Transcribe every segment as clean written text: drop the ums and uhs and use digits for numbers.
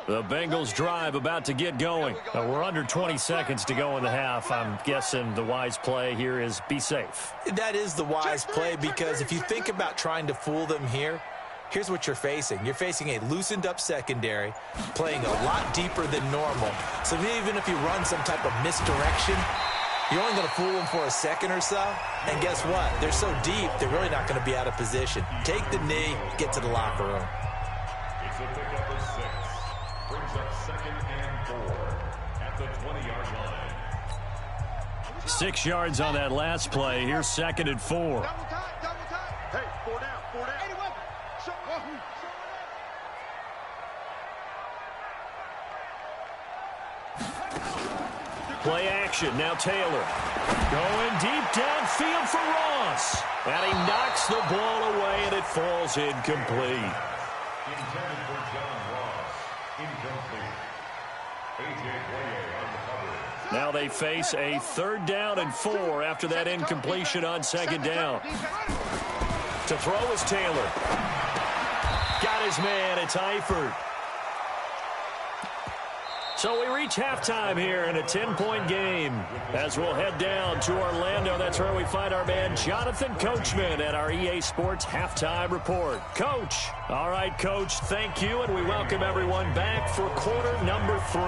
The Bengals drive about to get going. We're under 20 seconds to go in the half. I'm guessing the wise play here is be safe. That is the wise play, because if you think about trying to fool them here, here's what you're facing. You're facing a loosened up secondary, playing a lot deeper than normal. So even if you run some type of misdirection, you're only going to fool them for a second or so. And guess what? They're so deep, they're really not going to be out of position. Take the knee, get to the locker room. It's a pickup of 6. Brings up 2nd and 4 at the 20-yard line. 6 yards on that last play. Here's 2nd and 4. Double time. Hey, 4 down. 81. Show up. Play action. Now Taylor. Going deep downfield for Ross. And he knocks the ball away, and it falls incomplete. Intended for John Ross. Incomplete. A.J. Boye on the coverage. Now they face a 3rd down and 4 after that incompletion on 2nd down. To throw is Taylor. Got his man. It's Eifert. So we reach halftime here in a 10-point game. As we'll head down to Orlando, that's where we find our man Jonathan Coachman at our EA Sports Halftime Report. Coach. All right, Coach, thank you, and we welcome everyone back for quarter number 3.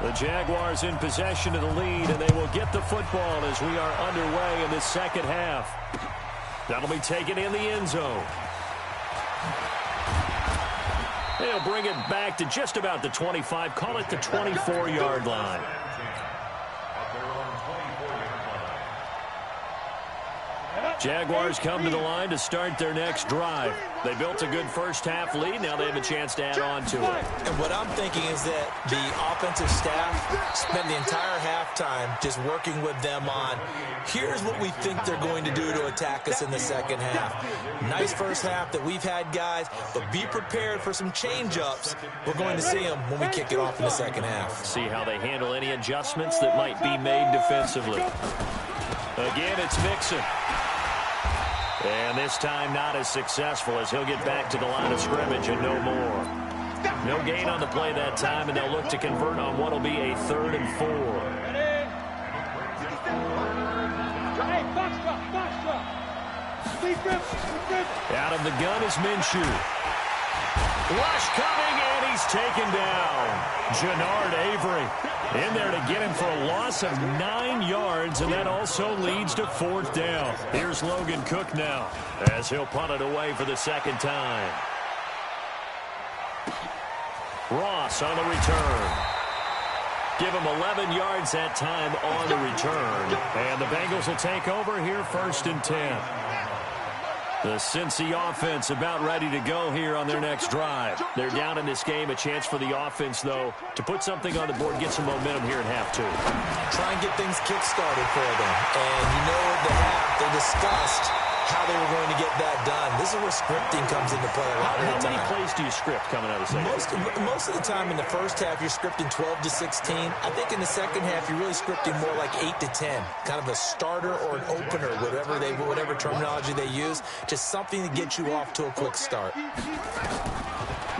The Jaguars in possession of the lead, and they will get the football as we are underway in the second half. That'll be taken in the end zone. They'll bring it back to just about the 25, call it the 24-yard line. Jaguars come to the line to start their next drive. They built a good first-half lead. Now they have a chance to add on to it. And what I'm thinking is that the offensive staff spent the entire halftime just working with them on, here's what we think they're going to do to attack us in the second half. Nice first half that we've had, guys, but be prepared for some change-ups. We're going to see them when we kick it off in the second half. See how they handle any adjustments that might be made defensively. Again, it's Mixon. And this time not as successful, as he'll get back to the line of scrimmage and no more. No gain on the play that time, and they'll look to convert on what will be a 3rd and 4. Out of the gun is Minshew. Rush coming, and he's taken down. Jannard Avery in there to get him for a loss of 9 yards, and that also leads to 4th down. Here's Logan Cook now as he'll punt it away for the 2nd time. Ross on the return. Give him 11 yards that time on the return. And the Bengals will take over here 1st and 10. The Cincy offense about ready to go here on their next drive. They're down in this game. A chance for the offense, though, to put something on the board, get some momentum here in half 2. Try and get things kick-started for them. And you know at the half, they discussed how they were going to get that done. This is where scripting comes into play a lot of the time. How many plays do you script coming out of the second? Most of the time in the first half, you're scripting 12 to 16. I think in the second half, you're really scripting more like 8 to 10. Kind of a starter or an opener, whatever terminology they use. Just something to get you off to a quick start.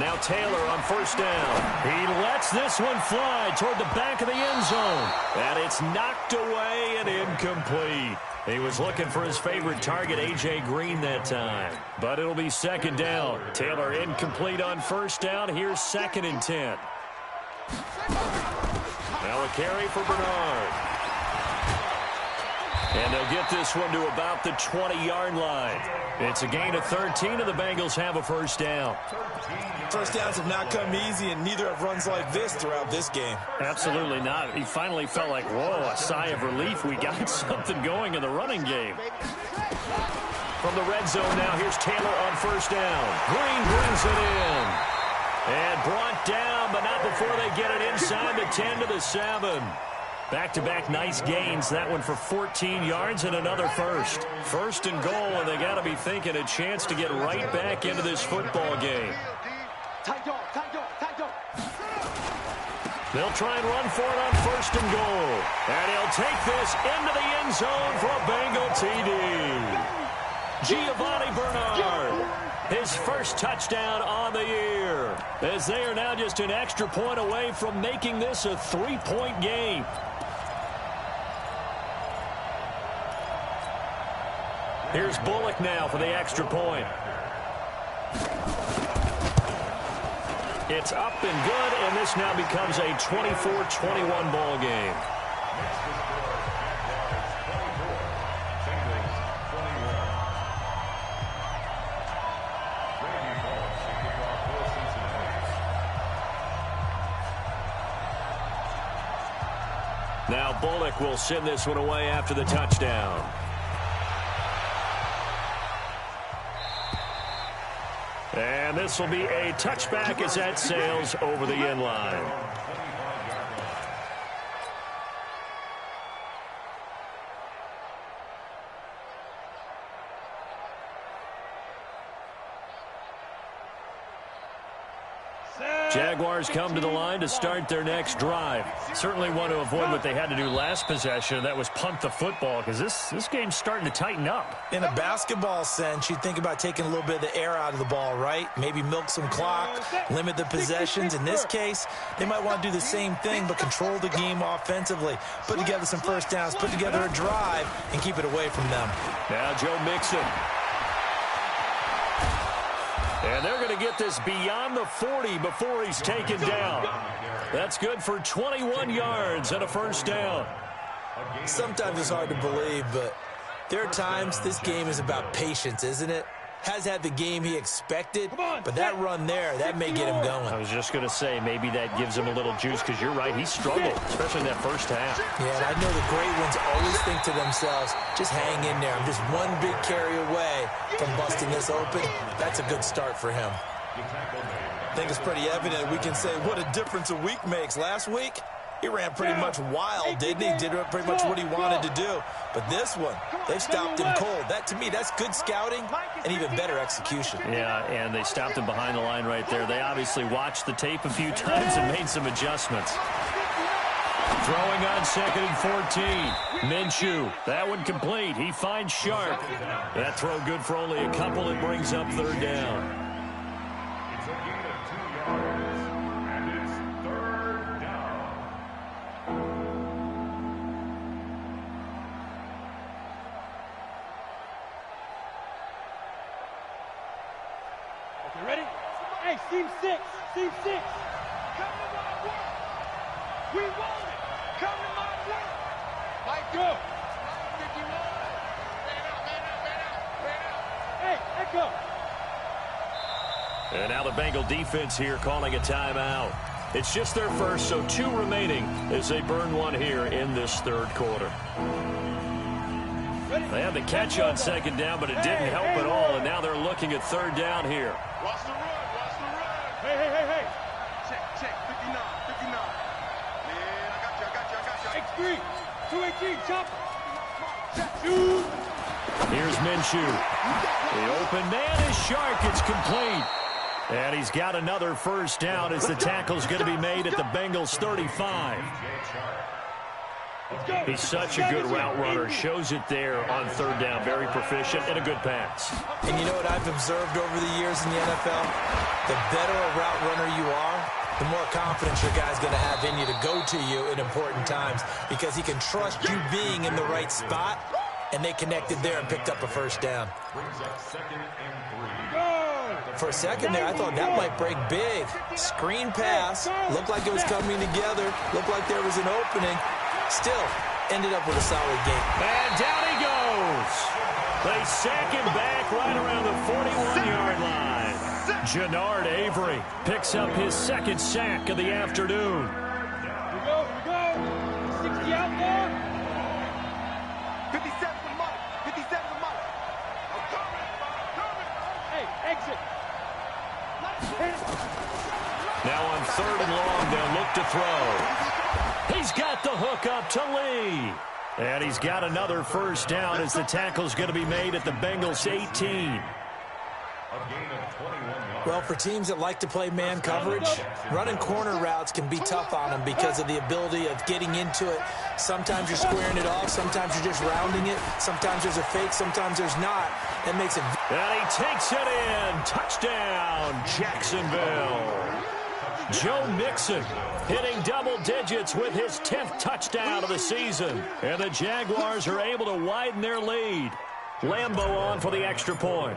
Now Taylor on 1st down. He lets this one fly toward the back of the end zone. And it's knocked away and incomplete. He was looking for his favorite target, A.J. Green, that time. But it'll be 2nd down. Taylor incomplete on 1st down. Here's 2nd and 10. Now a carry for Bernard. And they'll get this one to about the 20-yard line. It's a gain of 13, and the Bengals have a 1st down. First downs have not come easy, and neither have runs like this throughout this game. Absolutely not. He finally felt like, whoa, a sigh of relief. We got something going in the running game. From the red zone now, here's Taylor on 1st down. Green brings it in. And brought down, but not before they get it inside the 10 to the 7. Back-to-back nice gains. That one for 14 yards and another 1st. 1st and goal, and they got to be thinking a chance to get right back into this football game. They'll try and run for it on 1st and goal. And he'll take this into the end zone for a Bengal TD. Giovanni Bernard. his first touchdown on the year, as they are now just an extra point away from making this a 3-point game. Here's Bullock now for the extra point. It's up and good, and this now becomes a 24-21 ball game. Now Bullock will send this one away after the touchdown. And this will be a touchback as that sails over the end line. Jaguars come to the line to start their next drive. Certainly want to avoid what they had to do last possession. That was punt the football, because this game's starting to tighten up. In a basketball sense, you think about taking a little bit of the air out of the ball, right? Maybe milk some clock, limit the possessions. In this case, they might want to do the same thing, but control the game offensively. Put together some first downs, put together a drive, and keep it away from them. Now Joe Mixon. And they're going to get this beyond the 40 before he's taken down. That's good for 21 yards and a first down. Sometimes it's hard to believe, but there are times this game is about patience, isn't it? Has had the game he expected, but that run there, that may get him going. I was just going to say, maybe that gives him a little juice, because you're right, he struggled, especially in that first half. Yeah, and I know the great ones always think to themselves, just hang in there. I'm just one big carry away from busting this open. That's a good start for him. I think it's pretty evident we can say what a difference a week makes. Last week, he ran pretty much wild, didn't he? Did pretty much what he wanted to do. But this one, they've stopped him cold. That, to me, that's good scouting and even better execution. Yeah, and they stopped him behind the line right there. They obviously watched the tape a few times and made some adjustments. Throwing on 2nd and 14. Minshew, that one complete. He finds Sharp. That throw good for only a couple. It brings up 3rd down. It's a gain of 2 yards, and it's 3rd down. Okay, ready? Hey, Team 6. Team 6. Come to my work. We want it. Come to my work. Mike, go. Hey, Echo. And now the Bengal defense here calling a timeout. It's just their first, so 2 remaining as they burn one here in this 3rd quarter. They had the catch on 2nd down, but it didn't help at all, and now they're looking at 3rd down here. Watch the run. Watch the run. Hey. Check. 59. Man, I got you. X3. 218. Chopper. Shoot. Here's Minshew. The open man is Shark. It's complete. And he's got another first down as the tackle's going to be made at the Bengals 35. He's such a good route runner. Shows it there on 3rd down. Very proficient and a good pass. And you know what I've observed over the years in the NFL? The better a route runner you are, the more confidence your guy's going to have in you to go to you in important times, because he can trust you being in the right spot, and they connected there and picked up a first down. Brings up 2nd and 3. For a second there, I thought that might break big. Screen pass. Looked like it was coming together. Looked like there was an opening. Still, ended up with a solid game. And down he goes. They sack him back right around the 41-yard line. Jannard Avery picks up his 2nd sack of the afternoon. Here we go. 60 out there. 57 for Mike. 57 for Mike. I'm coming. Hey, exit. Now on 3rd and long, they'll look to throw. He's got the hook up to Lee. And he's got another first down as the tackle's going to be made at the Bengals 18. A gain of 21 yards. Well, for teams that like to play man coverage, running corner routes can be tough on them because of the ability of getting into it. Sometimes you're squaring it off. Sometimes you're just rounding it. Sometimes there's a fake. Sometimes there's not. That makes it. And he takes it in. Touchdown, Jacksonville. Joe Mixon hitting double digits with his 10th touchdown of the season. And the Jaguars are able to widen their lead. Lambeau on for the extra point.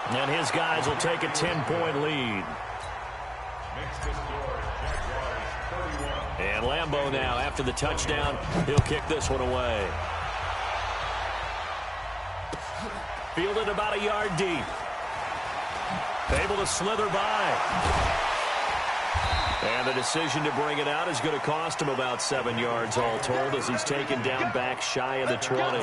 And his guys will take a 10-point lead. And Lambeau now, after the touchdown, he'll kick this one away. Fielded about a yard deep. Able to slither by. And the decision to bring it out is going to cost him about 7 yards all told as he's taken down back shy of the 20.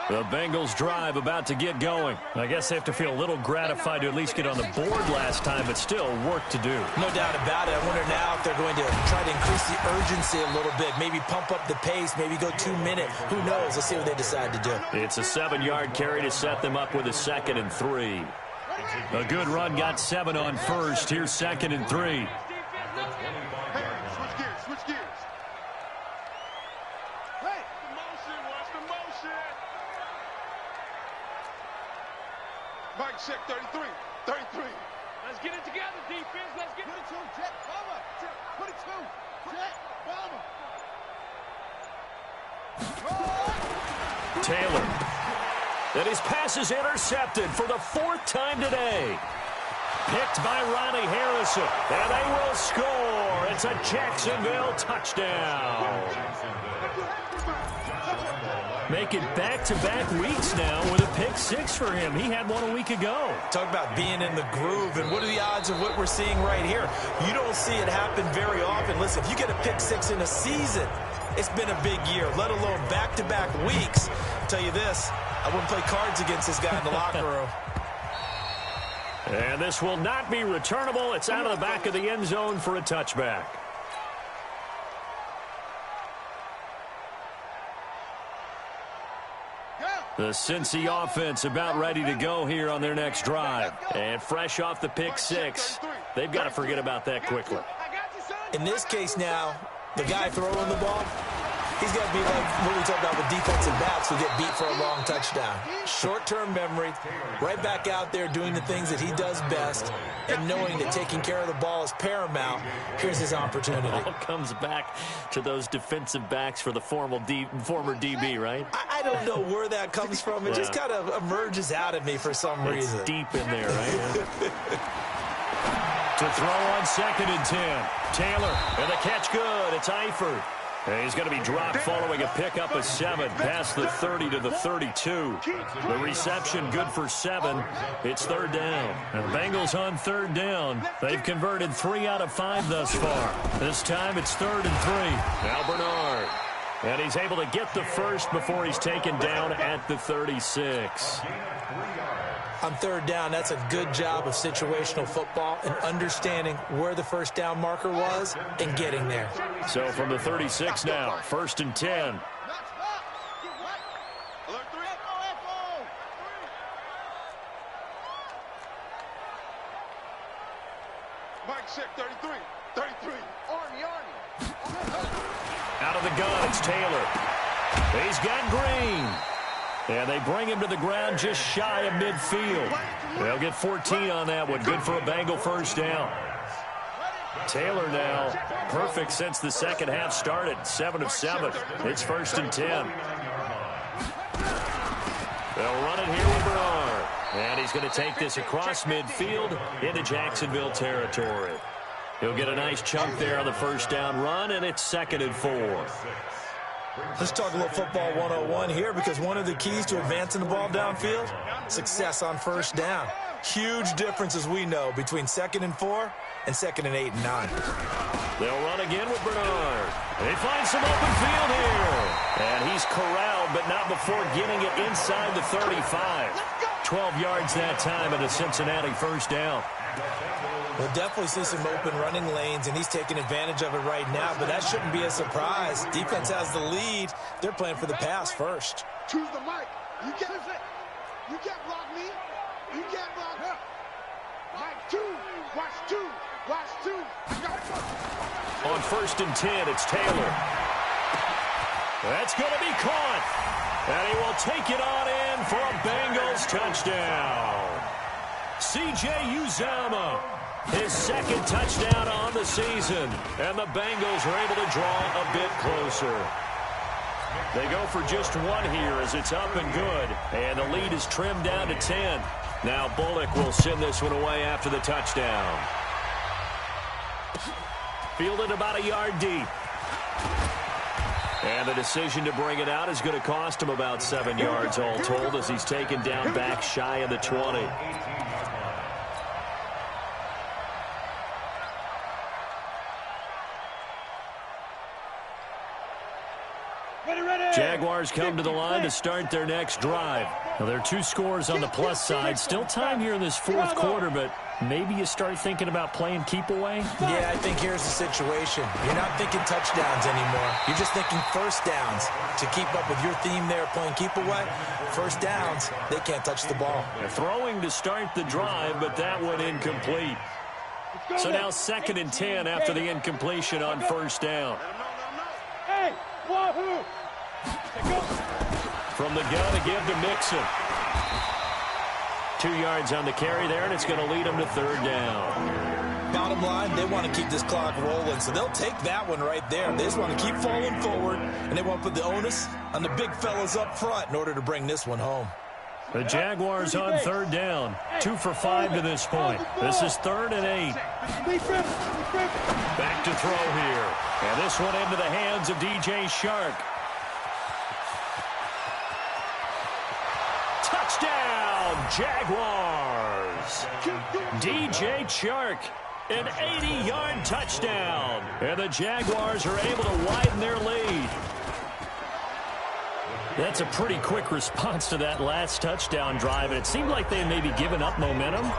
The Bengals drive about to get going. I guess they have to feel a little gratified to at least get on the board last time, but still work to do. No doubt about it. I wonder now if they're going to try to increase the urgency a little bit, maybe pump up the pace, maybe go 2 minute. Who knows? Let's see what they decide to do. It's a 7-yard carry to set them up with a 2nd and 3. A good run got 7 on first. Here's 2nd and 3. Switch gears. Hey, watch the motion. Mike, check 33. Let's get it together, defense. Let's get it. 22, check, bomber. Check, 22, check, bomber. Taylor. And his pass is intercepted for the 4th time today. Picked by Ronnie Harrison. And they will score. It's a Jacksonville touchdown. Make it back-to-back weeks now with a pick 6 for him. He had one a week ago. Talk about being in the groove, and what are the odds of what we're seeing right here? You don't see it happen very often. Listen, if you get a pick 6 in a season, it's been a big year, let alone back-to-back weeks. I'll tell you this, I wouldn't play cards against this guy in the locker room. And this will not be returnable. It's out of the back of the end zone for a touchback. The Cincy offense about ready to go here on their next drive. And fresh off the pick 6, they've got to forget about that quickly. In this case now, the guy throwing the ball, he's got to be like what we talked about with defensive backs who get beat for a long touchdown. Short-term memory, right back out there doing the things that he does best, and knowing that taking care of the ball is paramount. Here's his opportunity. It all comes back to those defensive backs for the former DB, right? I don't know where that comes from. It just kind of emerges out of me for some reason. It's deep in there, right? To throw on 2nd and 10. Taylor, and the catch good. It's Eifert. And he's going to be dropped following a pickup of 7 past the 30 to the 32. The reception good for 7. It's 3rd down. And the Bengals on 3rd down. They've converted 3 out of 5 thus far. This time it's 3rd and 3. Now Bernard. And he's able to get the first before he's taken down at the 36. On 3rd down, that's a good job of situational football and understanding where the first down marker was and getting there. So from the 36 now, 1st and 10. Mike, check 33. Army. Out of the gun, it's Taylor. He's got Green. And they bring him to the ground just shy of midfield. They'll get 14 on that one. Good for a Bengal first down. Taylor now perfect since the second half started. 7 of 7. It's 1st and 10. They'll run it here with Bernard. And he's going to take this across midfield into Jacksonville territory. He'll get a nice chunk there on the first down run, and it's 2nd and 4. Let's talk a little football 101 here, because one of the keys to advancing the ball downfield, success on first down. Huge difference, as we know, between 2nd and 4 and 2nd and 8 and 9. They'll run again with Bernard. They find some open field here. And he's corralled, but not before getting it inside the 35. 12 yards that time, and a Cincinnati first down. We'll definitely see some open running lanes, and he's taking advantage of it right now, but that shouldn't be a surprise. Defense has the lead. They're playing for the pass first. Choose the mic. You can't block me. You can't block me. Mike, two. Watch two. Watch two. On 1st and 10, it's Taylor. That's going to be caught. And he will take it on in for a Bengals touchdown. C.J. Uzomah, his 2nd touchdown on the season. And the Bengals are able to draw a bit closer. They go for just one here as it's up and good. And the lead is trimmed down to 10. Now Bullock will send this one away after the touchdown. Fielded about a yard deep. And the decision to bring it out is going to cost him about 7 yards all told as he's taken down back shy of the 20. Jaguars come to the line to start their next drive. Now, there are 2 scores on the plus side. Still time here in this 4th quarter, but maybe you start thinking about playing keep away? Yeah, I think here's the situation. You're not thinking touchdowns anymore. You're just thinking first downs. To keep up with your theme there playing keep away, first downs, they can't touch the ball. They're throwing to start the drive, but that one incomplete. So now 2nd and 10 after the incompletion on 1st down. Hey, wahoo! From the gun to give to Mixon. 2 yards on the carry there, and it's going to lead them to 3rd down. Bottom line, they want to keep this clock rolling, so they'll take that one right there. They just want to keep falling forward, and they want to put the onus on the big fellas up front in order to bring this one home. The Jaguars on 3rd down. 2 for 5 to this point. This is 3rd and 8. Back to throw here. And this one into the hands of DJ Shark. Touchdown, Jaguars. DJ Chark, an 80-yard touchdown. And the Jaguars are able to widen their lead. That's a pretty quick response to that last touchdown drive. And it seemed like they had maybe given up momentum.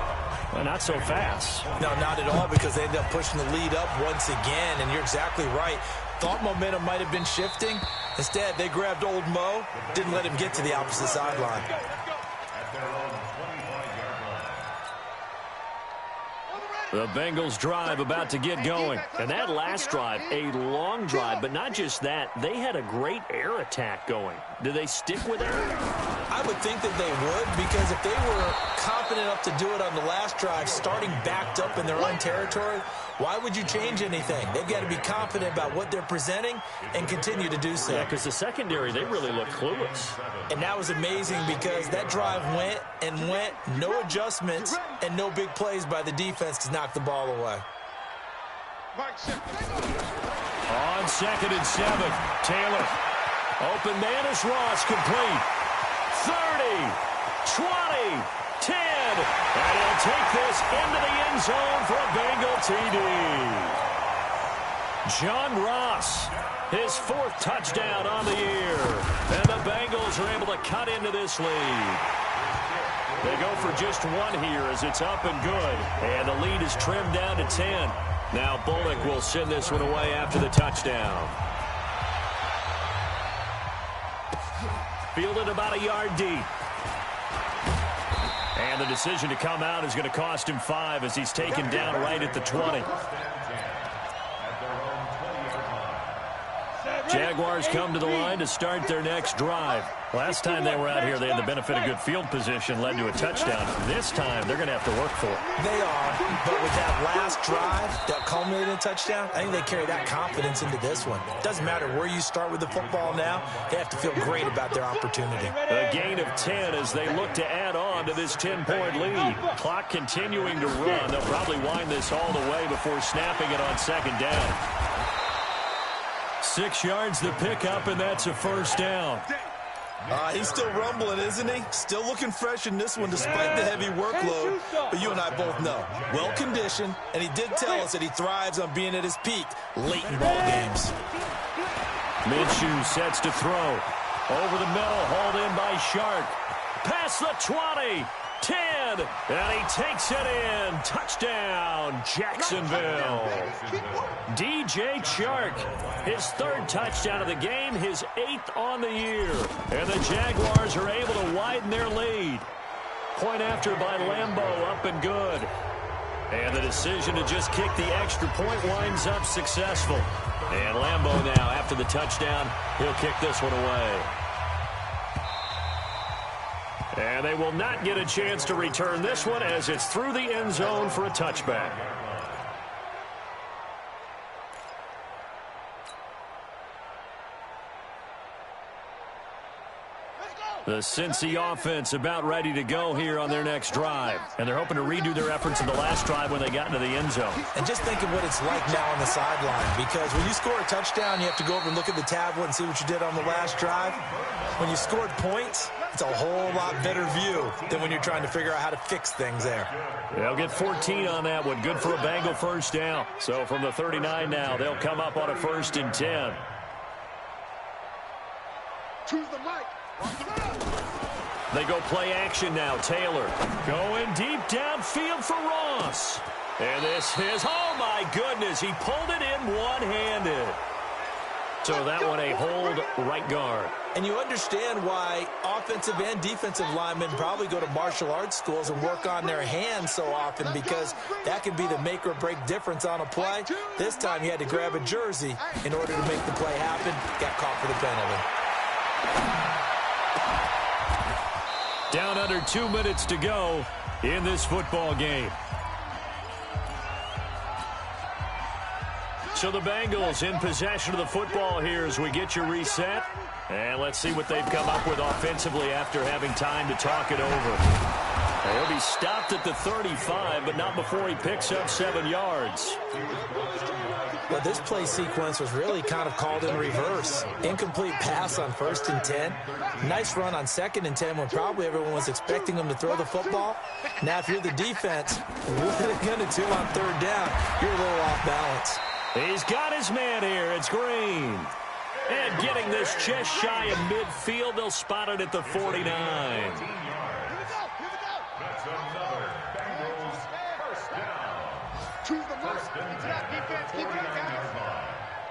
Well, not so fast. No, not at all, because they ended up pushing the lead up once again. And you're exactly right. Thought momentum might have been shifting. Instead, they grabbed old Mo, didn't let him get to the opposite sideline. The Bengals drive about to get going. And that last drive, a long drive, but not just that. They had a great air attack going. Do they stick with it? I would think that they would, because if they were confident enough to do it on the last drive, starting backed up in their own territory, why would you change anything? They've got to be confident about what they're presenting and continue to do so. Yeah, because the secondary, they really look clueless. And that was amazing because that drive went and went, no adjustments, and no big plays by the defense to knock the ball away. On 2nd and 7, Taylor. Open man is Ross, complete. 30, 20, 10. And he'll take this into the end zone for a Bengal TD. John Ross, his 4th touchdown on the year. And the Bengals are able to cut into this lead. They go for just one here as it's up and good. And the lead is trimmed down to 10. Now Bullock will send this one away after the touchdown. Fielded about a yard deep. And the decision to come out is going to cost him 5 as he's taken down right at the 20. Jaguars come to the line to start their next drive. Last time they were out here, they had the benefit of good field position, led to a touchdown. This time, they're going to have to work for it. They are, but with that last drive that culminated in a touchdown, I think they carry that confidence into this one. It doesn't matter where you start with the football now. They have to feel great about their opportunity. A gain of 10 as they look to add on to this 10-point lead. Clock continuing to run. They'll probably wind this all the way before snapping it on 2nd down. 6 yards the pickup, and that's a 1st down. He's still rumbling, isn't he? Still looking fresh in this one despite the heavy workload. But you and I both know, well-conditioned, and he did tell us that he thrives on being at his peak late in ball games. Minshew sets to throw. Over the middle, hauled in by Shark. Past the 20. 10, and he takes it in. Touchdown, Jacksonville. DJ Chark, his 3rd touchdown of the game, his 8th on the year. And the Jaguars are able to widen their lead. Point after by Lambeau, up and good. And the decision to just kick the extra point winds up successful. And Lambeau now, after the touchdown, he'll kick this one away. And they will not get a chance to return this one as it's through the end zone for a touchback. The Cincy offense about ready to go here on their next drive. And they're hoping to redo their efforts in the last drive when they got into the end zone. And just think of what it's like now on the sideline. Because when you score a touchdown, you have to go over and look at the tablet and see what you did on the last drive. When you scored points, it's a whole lot better view than when you're trying to figure out how to fix things there. They'll get 14 on that one. Good for a Bengal first down. So from the 39 now, they'll come up on a 1st and 10. Choose the mic. They go play action now. Taylor going deep downfield for Ross. And this is, oh my goodness, he pulled it in one-handed. So that one a hold right guard. And you understand why offensive and defensive linemen probably go to martial arts schools and work on their hands so often, because that can be the make or break difference on a play. This time he had to grab a jersey in order to make the play happen. Got caught for the penalty. Down under 2 minutes to go in this football game. So the Bengals in possession of the football here as we get you reset. And let's see what they've come up with offensively after having time to talk it over. He'll be stopped at the 35, but not before he picks up 7 yards. Well, this play sequence was really kind of called in reverse. Incomplete pass on 1st and 10. Nice run on 2nd and 10 when probably everyone was expecting him to throw the football. Now, if you're the defense, what are they going to do on 3rd down? You're a little off balance. He's got his man here. It's Green. And getting this just shy of midfield, they'll spot it at the 49. That's another Bengals first down. Choose the mic. Defense, keep it down.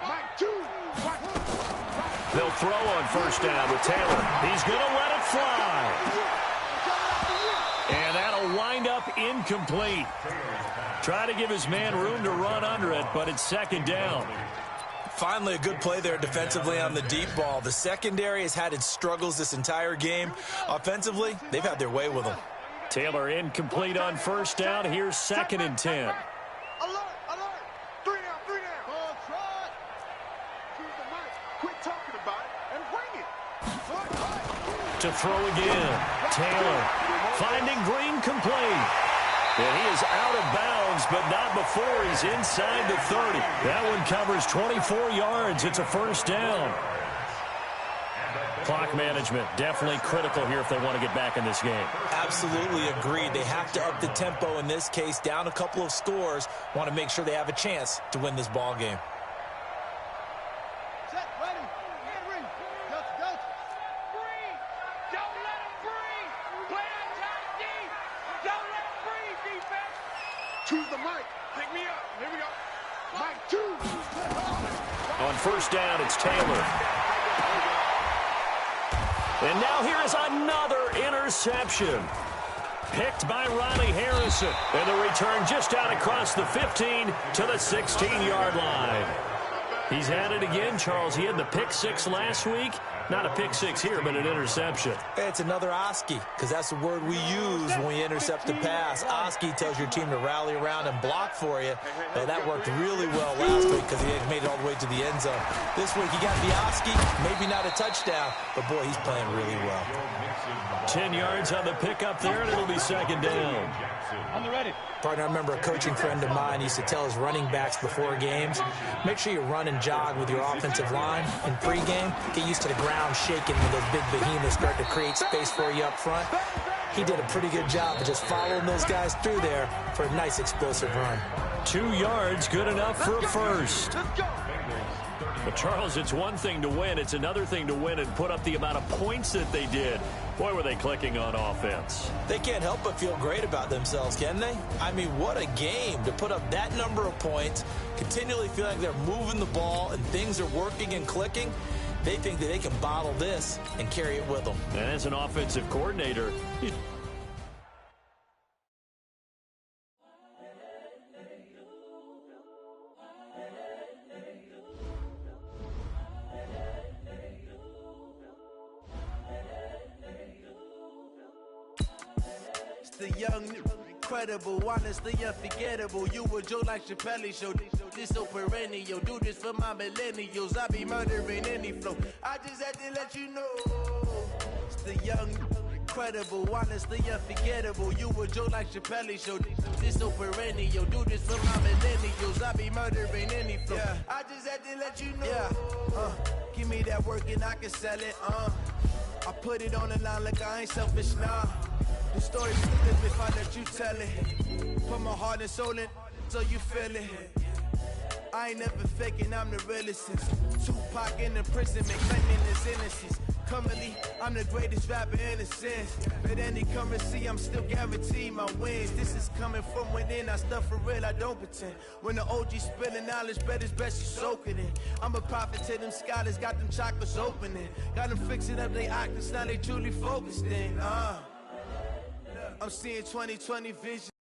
Mike, 2. They'll throw on 1st down with Taylor. He's going to let it fly. And that'll wind up incomplete. Try to give his man room to run under it, but it's 2nd down. Finally, a good play there defensively on the deep ball. The secondary has had its struggles this entire game. Offensively, they've had their way with them. Taylor incomplete on 1st down. Here's 2nd and 10. Alert, alert. 3 down, 3 down. Ball trot. Choose the mic. Quit talking about it and bring it. To throw again. Taylor finding Green complete. And he is out of bounds, but not before he's inside the 30. That one covers 24 yards. It's a 1st down. Clock management definitely critical here if they want to get back in this game. Absolutely agreed. They have to up the tempo in this case. Down a couple of scores. Want to make sure they have a chance to win this ball game. Set, ready. Get ready. Go. Breathe. Don't let him breathe. Play on top deep. Don't let him breathe, defense. Choose the mic. Pick me up. Here we go. Mike, 2. On 1st down, it's Taylor. And now here is another interception. Picked by Riley Harrison. And the return just out across the 15 to the 16-yard line. He's at it again, Charles. He had the pick 6 last week. Not a pick 6 here, but an interception. It's another Oski, because that's the word we use when we intercept the pass. Oski tells your team to rally around and block for you. And that worked really well last week because he had made it all the way to the end zone. This week he got the Oski, maybe not a touchdown, but boy, he's playing really well. 10 yards on the pickup there, and it'll be 2nd down. On the ready. Partner, I remember a coaching friend of mine used to tell his running backs before games, make sure you run and jog with your offensive line in pregame. Get used to the ground shaking when those big behemoths start to create space for you up front. He did a pretty good job of just following those guys through there for a nice explosive run. 2 yards, good enough for a 1st. Let's go. But, Charles, it's one thing to win. It's another thing to win and put up the amount of points that they did. Boy, were they clicking on offense. They can't help but feel great about themselves, can they? I mean, what a game to put up that number of points, continually feel like they're moving the ball and things are working and clicking. They think that they can bottle this and carry it with them. And as an offensive coordinator, The young, incredible, honestly unforgettable. You a Joe like Chappelle show. This so perennial. Do this for my millennials. I be murdering any flow. I just had to let you know. It's the young, incredible, honestly unforgettable. You a Joe like Chappelle show. This so perennial. Do this for my millennials. I be murdering any flow. Yeah. I just had to let you know. Yeah. Give me that work and I can sell it. I put it on the line like I ain't selfish, nah. The story's flip if I let you tell it. Put my heart and soul in so you feel it. I ain't never faking, I'm the realest since Tupac in the prison, claiming his innocence. Currently, I'm the greatest rapper in a sense. At any currency, I'm still guaranteed my wins. This is coming from within, I stuff for real, I don't pretend. When the OG spilling knowledge, bet it's best you soak it in. I'm a prophet to them scholars, got them chakras opening. Got them fixing up they octaves, now they truly focused in. I'm seeing 20/20 vision.